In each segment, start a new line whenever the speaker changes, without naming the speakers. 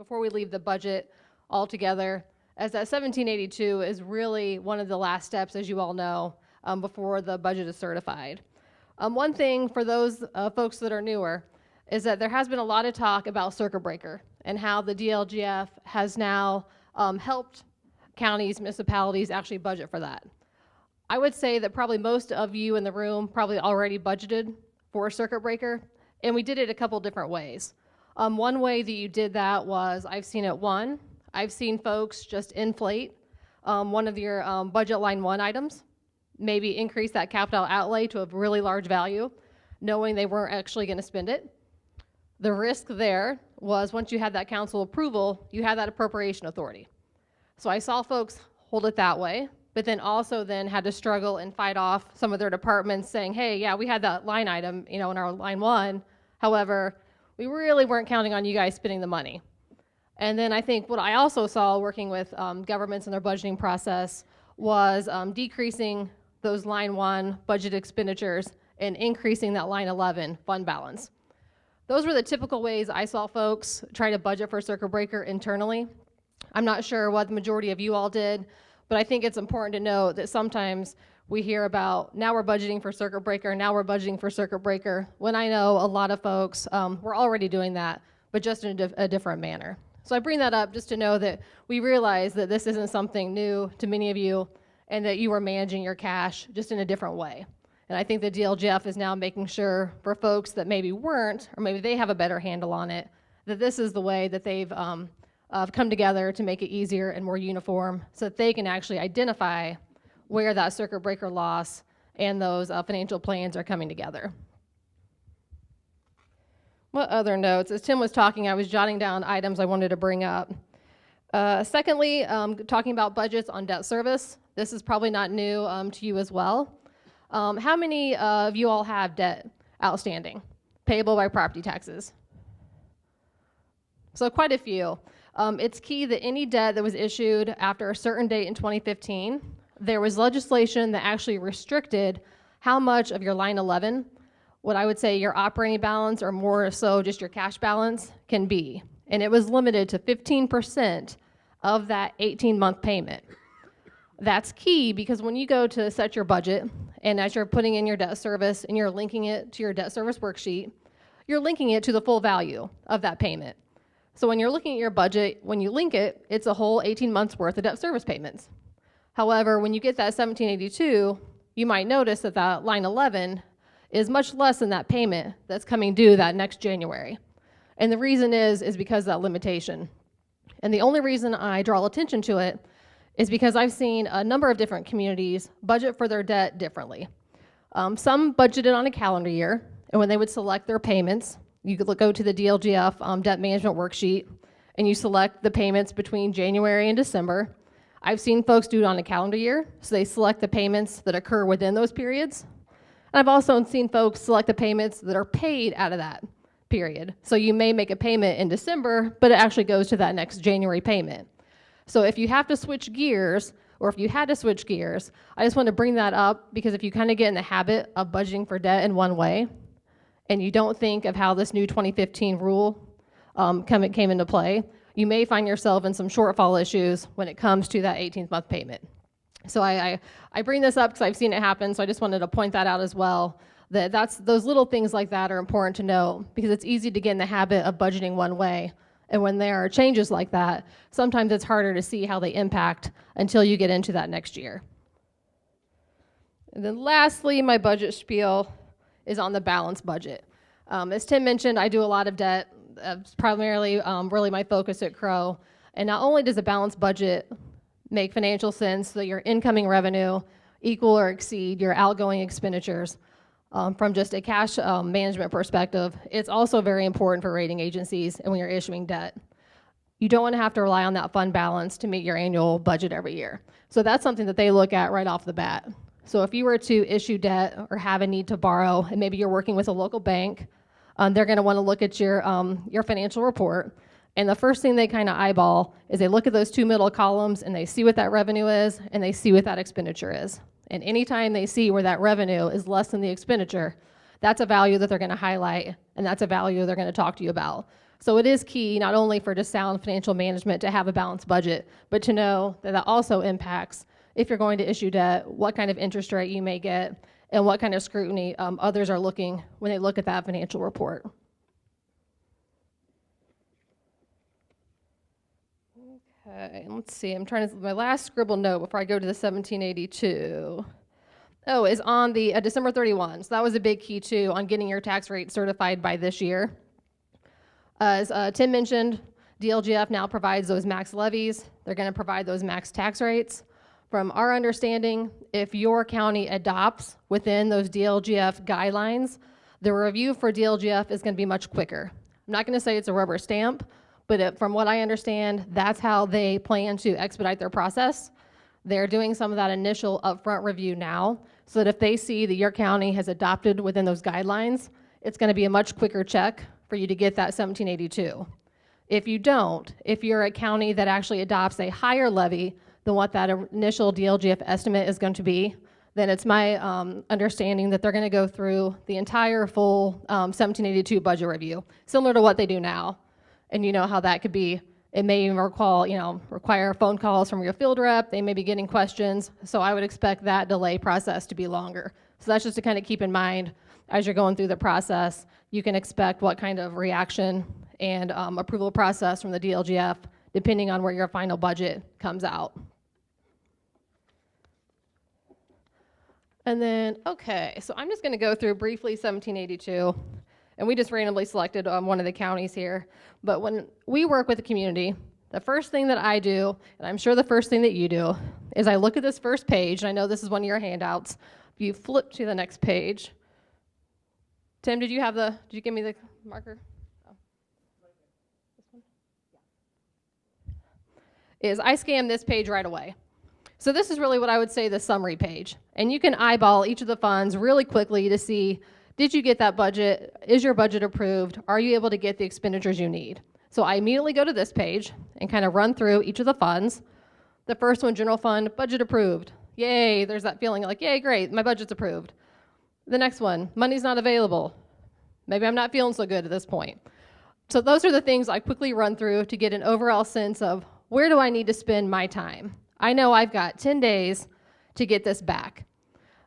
before we leave the budget altogether, as that 1782 is really one of the last steps, as you all know, before the budget is certified. One thing for those folks that are newer is that there has been a lot of talk about circuit breaker and how the DLGF has now helped counties, municipalities actually budget for that. I would say that probably most of you in the room probably already budgeted for a circuit breaker, and we did it a couple different ways. One way that you did that was, I've seen folks just inflate one of your budget line 1 items, maybe increase that capital outlay to a really large value, knowing they weren't actually going to spend it. The risk there was once you had that council approval, you had that appropriation authority. So I saw folks hold it that way, but then also then had to struggle and fight off some of their departments saying, hey, yeah, we had that line item, in our line 1. However, we really weren't counting on you guys spending the money. And then I think what I also saw working with governments in their budgeting process was decreasing those line 1 budget expenditures and increasing that line 11 fund balance. Those were the typical ways I saw folks try to budget for circuit breaker internally. I'm not sure what the majority of you all did, but I think it's important to note that sometimes we hear about, now we're budgeting for circuit breaker, now we're budgeting for circuit breaker, when I know a lot of folks were already doing that, but just in a different manner. So I bring that up just to know that we realize that this isn't something new to many of you and that you are managing your cash just in a different way. And I think the DLGF is now making sure for folks that maybe weren't, or maybe they have a better handle on it, that this is the way that they've come together to make it easier and more uniform so that they can actually identify where that circuit breaker loss and those financial plans are coming together. What other notes? As Tim was talking, I was jotting down items I wanted to bring up. Secondly, talking about budgets on debt service. This is probably not new to you as well. How many of you all have debt outstanding, payable by property taxes? So quite a few. It's key that any debt that was issued after a certain date in 2015, there was legislation that actually restricted how much of your line 11, what I would say your operating balance or more so just your cash balance can be. And it was limited to 15% of that 18-month payment. That's key because when you go to set your budget and as you're putting in your debt service and you're linking it to your debt service worksheet, you're linking it to the full value of that payment. So when you're looking at your budget, when you link it, it's a whole 18 months worth of debt service payments. However, when you get that 1782, you might notice that that line 11 is much less than that payment that's coming due that next January. And the reason is because of that limitation. And the only reason I draw attention to it is because I've seen a number of different communities budget for their debt differently. Some budgeted on a calendar year, and when they would select their payments, you could go to the DLGF debt management worksheet, and you select the payments between January and December. I've seen folks do it on a calendar year, so they select the payments that occur within those periods. And I've also seen folks select the payments that are paid out of that period. So you may make a payment in December, but it actually goes to that next January payment. So if you have to switch gears, or if you had to switch gears, I just want to bring that up because if you kind of get in the habit of budgeting for debt in one way, and you don't think of how this new 2015 rule came into play, you may find yourself in some shortfall issues when it comes to that 18th month payment. So I bring this up because I've seen it happen, so I just wanted to point that out as well, that those little things like that are important to know because it's easy to get in the habit of budgeting one way. And when there are changes like that, sometimes it's harder to see how they impact until you get into that next year. And then lastly, my budget spiel is on the balanced budget. As Tim mentioned, I do a lot of debt. It's primarily really my focus at Crow. And not only does a balanced budget make financial sense so that your incoming revenue equal or exceed your outgoing expenditures from just a cash management perspective, it's also very important for rating agencies and when you're issuing debt. You don't want to have to rely on that fund balance to meet your annual budget every year. So that's something that they look at right off the bat. So if you were to issue debt or have a need to borrow, and maybe you're working with a local bank, they're going to want to look at your financial report. And the first thing they kind of eyeball is they look at those two middle columns and they see what that revenue is and they see what that expenditure is. And anytime they see where that revenue is less than the expenditure, that's a value that they're going to highlight and that's a value they're going to talk to you about. So it is key not only for just sound financial management to have a balanced budget, but to know that that also impacts if you're going to issue debt, what kind of interest rate you may get, and what kind of scrutiny others are looking when they look at that financial report. Okay, let's see. I'm trying to, my last scribble note before I go to the 1782. Oh, is on the December 31. So that was a big key too on getting your tax rate certified by this year. As Tim mentioned, DLGF now provides those max levies. They're going to provide those max tax rates. From our understanding, if your county adopts within those DLGF guidelines, the review for DLGF is going to be much quicker. I'm not going to say it's a rubber stamp, but from what I understand, that's how they plan to expedite their process. They're doing some of that initial upfront review now, so that if they see that your county has adopted within those guidelines, it's going to be a much quicker check for you to get that 1782. If you don't, if you're a county that actually adopts a higher levy than what that initial DLGF estimate is going to be, then it's my understanding that they're going to go through the entire full 1782 budget review, similar to what they do now. And you know how that could be. It may even require phone calls from your field rep. They may be getting questions. So I would expect that delay process to be longer. So that's just to kind of keep in mind as you're going through the process. You can expect what kind of reaction and approval process from the DLGF, depending on where your final budget comes out. And then, okay, so I'm just going to go through briefly 1782. And we just randomly selected one of the counties here. But when we work with the community, the first thing that I do, and I'm sure the first thing that you do, is I look at this first page, and I know this is one of your handouts. If you flip to the next page. Tim, did you give me the marker? Oh. This one? Yeah. Is I scan this page right away. So this is really what I would say the summary page. And you can eyeball each of the funds really quickly to see, did you get that budget? Is your budget approved? Are you able to get the expenditures you need? So I immediately go to this page and kind of run through each of the funds. The first one, general fund, budget approved. Yay, there's that feeling like, yay, great, my budget's approved. The next one, money's not available. Maybe I'm not feeling so good at this point. So those are the things I quickly run through to get an overall sense of where do I need to spend my time? I know I've got 10 days to get this back.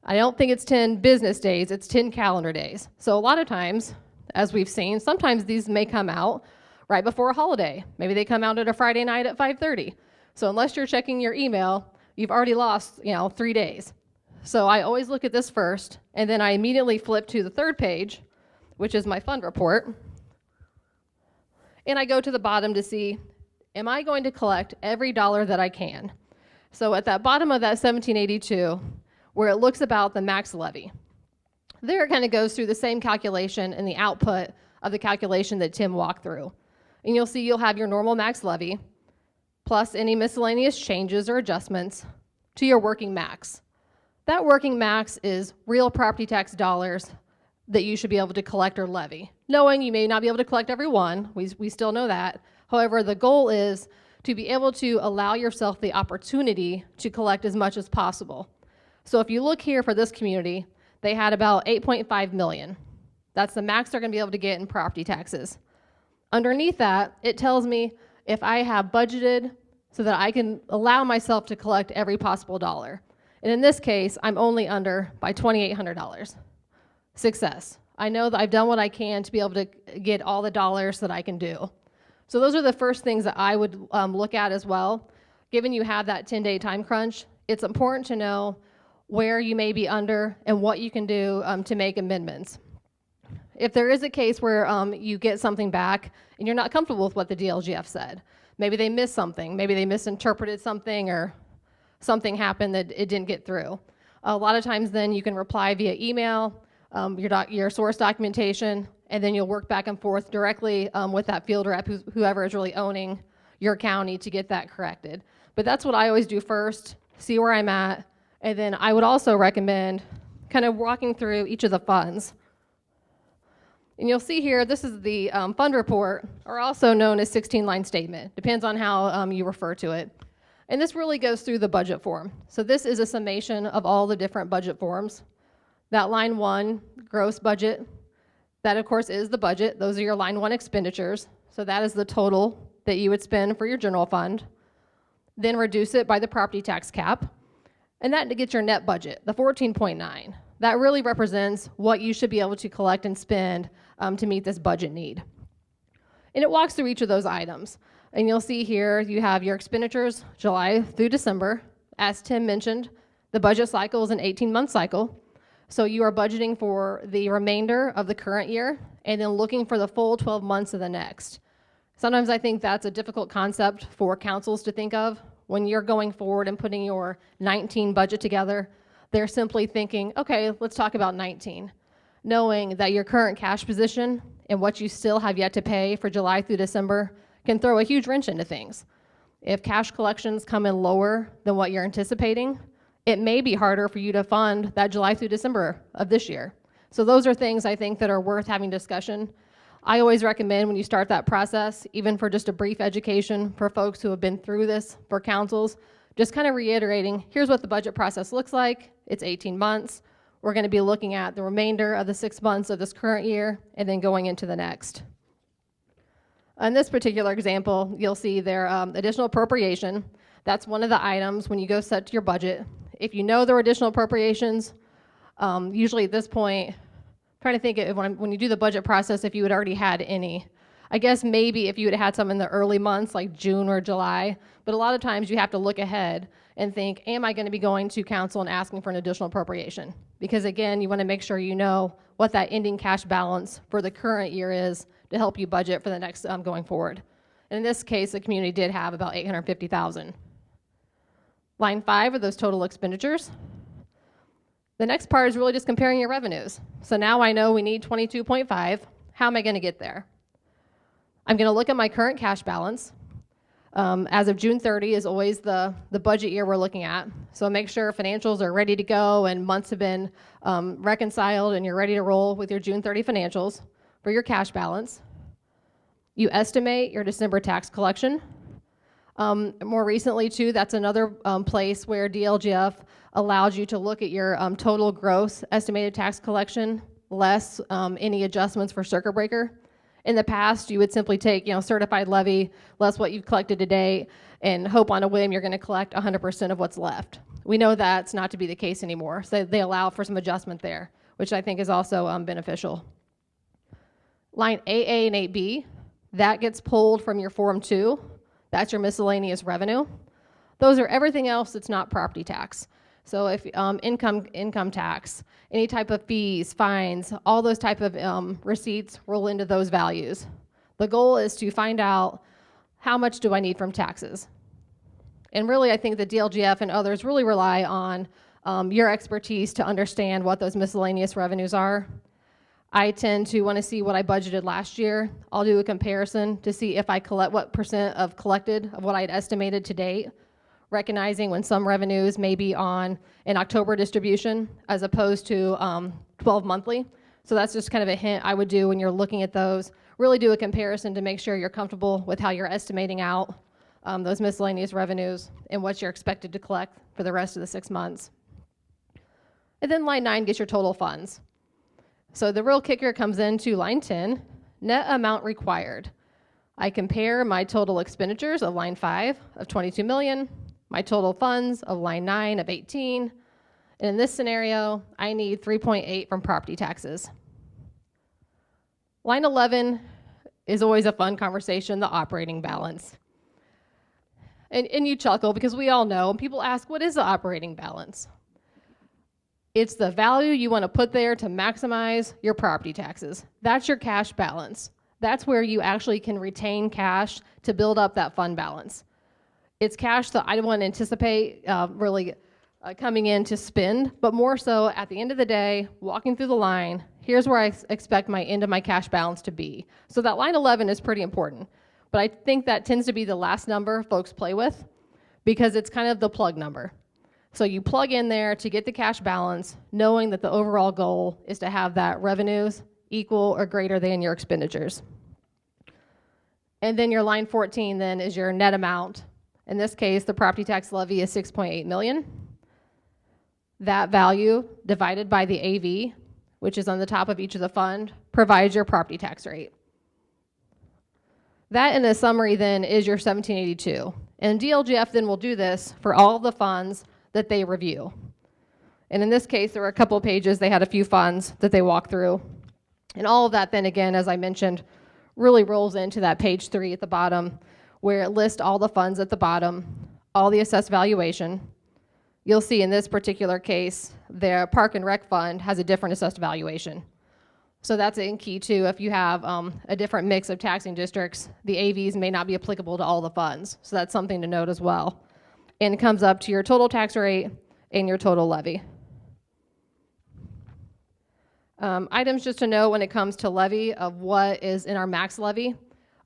I don't think it's 10 business days, it's 10 calendar days. So a lot of times, as we've seen, sometimes these may come out right before a holiday. Maybe they come out at a Friday night at 5:30. So unless you're checking your email, you've already lost 3 days. So I always look at this first, and then I immediately flip to the third page, which is my fund report. And I go to the bottom to see, am I going to collect every dollar that I can? So at that bottom of that 1782, where it looks about the max levy, there it kind of goes through the same calculation and the output of the calculation that Tim walked through. And you'll see you'll have your normal max levy, plus any miscellaneous changes or adjustments to your working max. That working max is real property tax dollars that you should be able to collect or levy. Knowing you may not be able to collect every one, we still know that. However, the goal is to be able to allow yourself the opportunity to collect as much as possible. So if you look here for this community, they had about 8.5 million. That's the max they're gonna be able to get in property taxes. Underneath that, it tells me if I have budgeted so that I can allow myself to collect every possible dollar. And in this case, I'm only under by $2,800. Success. I know that I've done what I can to be able to get all the dollars that I can do. So those are the first things that I would look at as well. Given you have that 10-day time crunch, it's important to know where you may be under and what you can do to make amendments. If there is a case where you get something back and you're not comfortable with what the DLGF said, maybe they missed something, maybe they misinterpreted something, or something happened that it didn't get through. A lot of times then you can reply via email, your source documentation, and then you'll work back and forth directly with that field rep, whoever is really owning your county, to get that corrected. But that's what I always do first, see where I'm at, and then I would also recommend kind of walking through each of the funds. And you'll see here, this is the fund report, or also known as 16-line statement. Depends on how you refer to it. And this really goes through the budget form. So this is a summation of all the different budget forms. That line 1, gross budget, that of course is the budget. Those are your line 1 expenditures. So that is the total that you would spend for your general fund. Then reduce it by the property tax cap. And that gets your net budget, the 14.9. That really represents what you should be able to collect and spend to meet this budget need. And it walks through each of those items. And you'll see here you have your expenditures July through December. As Tim mentioned, the budget cycle is an 18-month cycle. So you are budgeting for the remainder of the current year and then looking for the full 12 months of the next. Sometimes I think that's a difficult concept for councils to think of. When you're going forward and putting your 19 budget together, they're simply thinking, okay, let's talk about 19, knowing that your current cash position and what you still have yet to pay for July through December can throw a huge wrench into things. If cash collections come in lower than what you're anticipating, it may be harder for you to fund that July through December of this year. So those are things I think that are worth having discussion. I always recommend when you start that process, even for just a brief education for folks who have been through this for councils, just kind of reiterating, here's what the budget process looks like. It's 18 months. We're going to be looking at the remainder of the 6 months of this current year and then going into the next. In this particular example, you'll see their additional appropriation. That's one of the items when you go set your budget. If you know there are additional appropriations, usually at this point, I'm trying to think of when you do the budget process, if you had already had any. I guess maybe if you had had some in the early months, like June or July, but a lot of times you have to look ahead and think, am I going to be going to council and asking for an additional appropriation? Because again, you want to make sure you know what that ending cash balance for the current year is to help you budget for the next going forward. And in this case, the community did have about $850,000. Line 5 are those total expenditures. The next part is really just comparing your revenues. So now I know we need 22.5. How am I going to get there? I'm going to look at my current cash balance. As of June 30 is always the budget year we're looking at. So make sure financials are ready to go and months have been reconciled and you're ready to roll with your June 30 financials for your cash balance. You estimate your December tax collection. More recently too, that's another place where DLGF allows you to look at your total gross estimated tax collection less any adjustments for circuit breaker. In the past, you would simply take, certified levy less what you've collected to date and hope on a whim you're going to collect 100% of what's left. We know that's not to be the case anymore, so they allow for some adjustment there, which I think is also beneficial. Line 8A and 8B, that gets pulled from your Form 2. That's your miscellaneous revenue. Those are everything else that's not property tax. So if income tax, any type of fees, fines, all those type of receipts roll into those values. The goal is to find out how much do I need from taxes. And really, I think the DLGF and others really rely on your expertise to understand what those miscellaneous revenues are. I tend to want to see what I budgeted last year. I'll do a comparison to see if I collect what percent of collected of what I had estimated to date, recognizing when some revenues may be on an October distribution as opposed to 12 monthly. So that's just kind of a hint I would do when you're looking at those. Really do a comparison to make sure you're comfortable with how you're estimating out those miscellaneous revenues and what you're expected to collect for the rest of the 6 months. And then line 9 gets your total funds. So the real kicker comes into line 10, net amount required. I compare my total expenditures of line 5 of 22 million, my total funds of line 9 of 18, and in this scenario, I need 3.8 from property taxes. Line 11 is always a fun conversation, the operating balance. And you chuckle because we all know, and people ask, what is the operating balance? It's the value you want to put there to maximize your property taxes. That's your cash balance. That's where you actually can retain cash to build up that fund balance. It's cash that I don't want to anticipate coming in to spend, but more so at the end of the day, walking through the line, here's where I expect my end of my cash balance to be. So that line 11 is pretty important, but I think that tends to be the last number folks play with because it's kind of the plug number. So you plug in there to get the cash balance, knowing that the overall goal is to have that revenues equal or greater than your expenditures. And then your line 14 then is your net amount. In this case, the property tax levy is 6.8 million. That value divided by the AV, which is on the top of each of the fund, provides your property tax rate. That in a summary then is your 1782. And DLGF then will do this for all the funds that they review. And in this case, there were a couple of pages, they had a few funds that they walked through. And all of that then again, as I mentioned, really rolls into that page 3 at the bottom, where it lists all the funds at the bottom, all the assessed valuation. You'll see in this particular case, their Park and Rec Fund has a different assessed valuation. So that's in key too. If you have a different mix of taxing districts, the AVs may not be applicable to all the funds. So that's something to note as well. And it comes up to your total tax rate and your total levy. Items just to know when it comes to levy of what is in our max levy,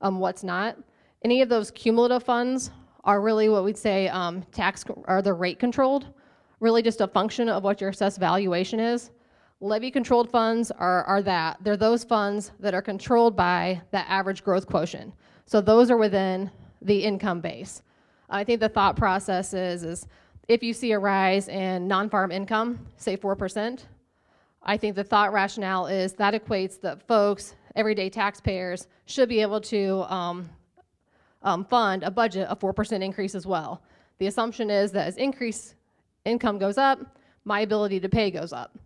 what's not. Any of those cumulative funds are really what we'd say tax or the rate controlled, really just a function of what your assessed valuation is. Levy controlled funds are that. They're those funds that are controlled by that average growth quotient. So those are within the income base. I think the thought process is if you see a rise in non-farm income, say 4%, I think the thought rationale is that equates that folks, everyday taxpayers, should be able to fund a budget of 4% increase as well. The assumption is that as income goes up, my ability to pay goes up.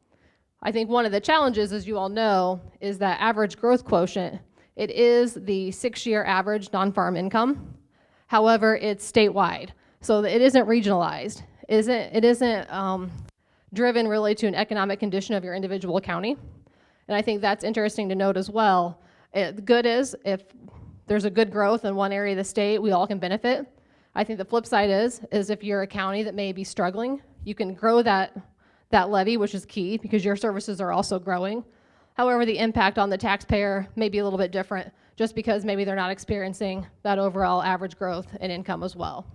I think one of the challenges, as you all know, is that average growth quotient. It is the 6-year average non-farm income. However, it's statewide, so it isn't regionalized. It isn't driven really to an economic condition of your individual county. And I think that's interesting to note as well. The good is if there's a good growth in one area of the state, we all can benefit. I think the flip side is if you're a county that may be struggling, you can grow that levy, which is key because your services are also growing. However, the impact on the taxpayer may be a little bit different just because maybe they're not experiencing that overall average growth in income as well.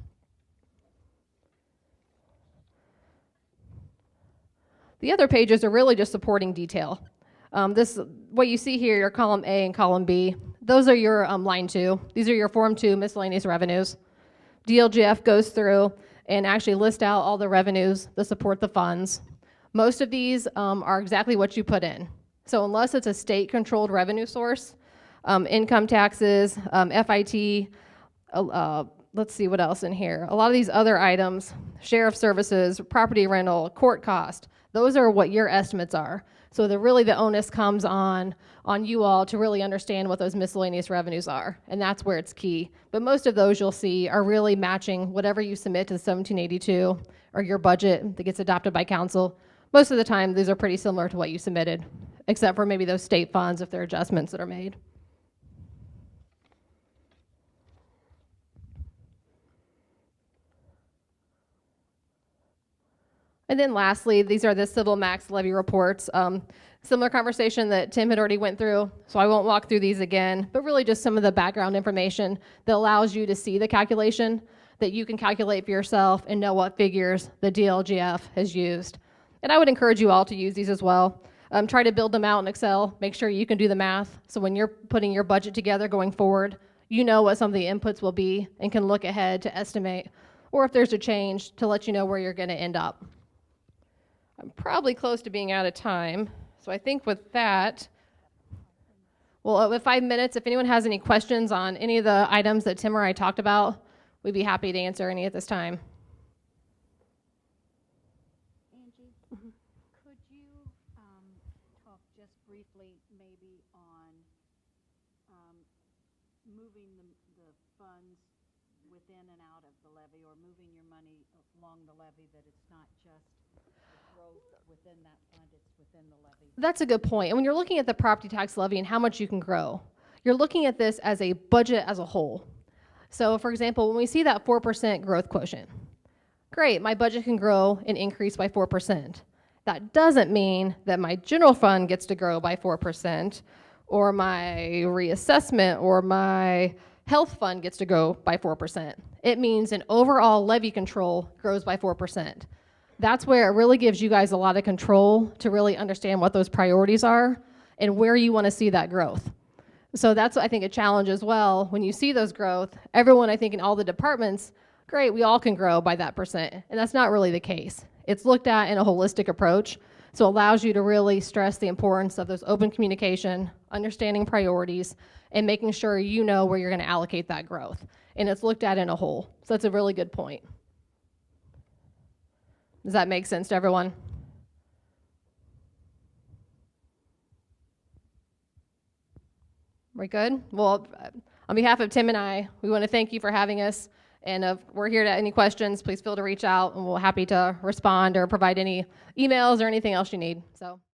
The other pages are really just supporting detail. What you see here, your column A and column B, those are your line 2. These are your Form 2 miscellaneous revenues. DLGF goes through and actually lists out all the revenues that support the funds. Most of these are exactly what you put in. So unless it's a state-controlled revenue source, income taxes, FIT, let's see what else in here. A lot of these other items, sheriff services, property rental, court cost, those are what your estimates are. So the onus comes on you all to really understand what those miscellaneous revenues are, and that's where it's key. But most of those you'll see are really matching whatever you submit to the 1782 or your budget that gets adopted by council. Most of the time, these are pretty similar to what you submitted, except for maybe those state funds if there are adjustments that are made. And then lastly, these are the civil max levy reports. Similar conversation that Tim had already went through, so I won't walk through these again, but really just some of the background information that allows you to see the calculation that you can calculate for yourself and know what figures the DLGF has used. And I would encourage you all to use these as well. Try to build them out in Excel. Make sure you can do the math. So when you're putting your budget together going forward, you know what some of the inputs will be and can look ahead to estimate, or if there's a change, to let you know where you're going to end up. I'm probably close to being out of time. So I think with that, well, with 5 minutes, if anyone has any questions on any of the items that Tim or I talked about, we'd be happy to answer any at this time.
Angie, could you talk just briefly maybe on moving the funds within and out of the levy, or moving your money along the levy, that it's not just growth within that fund, it's within the levy?
That's a good point. And when you're looking at the property tax levy and how much you can grow, you're looking at this as a budget as a whole. So for example, when we see that 4% growth quotient, great, my budget can grow and increase by 4%. That doesn't mean that my general fund gets to grow by 4%, or my reassessment or my health fund gets to grow by 4%. It means an overall levy control grows by 4%. That's where it really gives you guys a lot of control to really understand what those priorities are and where you want to see that growth. So that's, I think, a challenge as well. When you see those growth, everyone, I think, in all the departments, great, we all can grow by that percent. And that's not really the case. It's looked at in a holistic approach. So it allows you to really stress the importance of those open communication, understanding priorities, and making sure you know where you're going to allocate that growth. And it's looked at in a whole. So that's a really good point. Does that make sense to everyone? We're good? Well, on behalf of Tim and I, we want to thank you for having us. And if we're here to any questions, please feel to reach out, and we're happy to respond or provide any emails or anything else you need. So.